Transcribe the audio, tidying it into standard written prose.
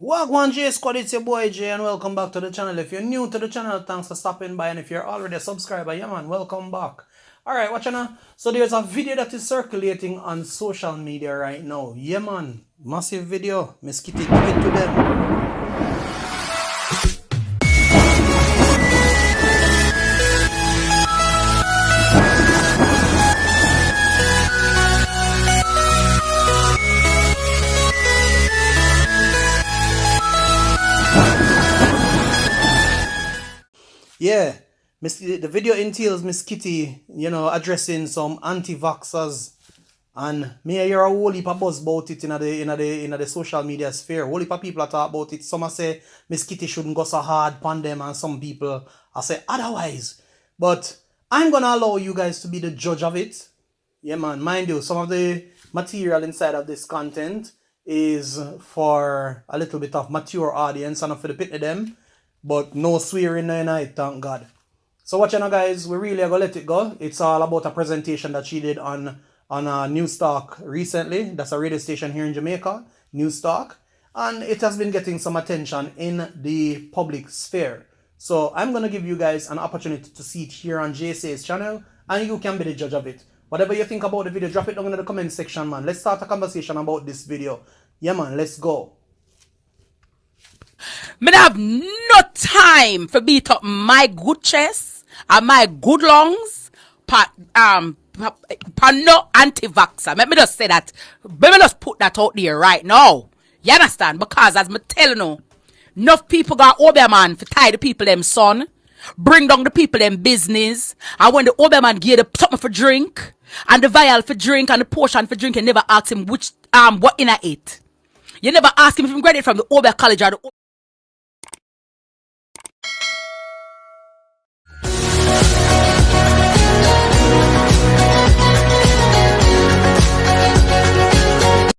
Wagwan J Squad, it's your boy Jay and welcome back to the channel. If you're new to the channel, thanks for stopping by, and if you're already a subscriber, yeah man, welcome back. Alright, watch now. So there's a video that is circulating on social media right now. Yeah man, massive video. Miss Kitty, give it to them. Yeah, the video entails Miss Kitty, addressing some anti-vaxxers, and me hear a whole heap of buzz about it in the social media sphere. Whole heap of people talk about it. Some say Miss Kitty shouldn't go so hard upon them, and some people I say otherwise. But I'm gonna allow you guys to be the judge of it. Yeah, man. Mind you, some of the material inside of this content is for a little bit of mature audience and not for the pit of them. But no swearing in it, thank God. So watch now, guys. We really are going to let it go. It's all about a presentation that she did on News Talk recently. That's a radio station here in Jamaica, News Talk. And it has been getting some attention in the public sphere. So I'm going to give you guys an opportunity to see it here on JC's channel, and you can be the judge of it. Whatever you think about the video, drop it down in the comment section, man. Let's start a conversation about this video. Yeah, man, let's go. Me have no time for beat up my good chest and my good lungs for no anti-vaxxer. Let me just say that. Let me just put that out there right now. You understand? Because as me tell you, enough people got Oberman for tie the people them son, bring down the people them business, and when the Oberman give the something for drink, and the vial for drink, and the portion for drink, you never ask him which what in it. You never ask him if he graduated from the Ober College or the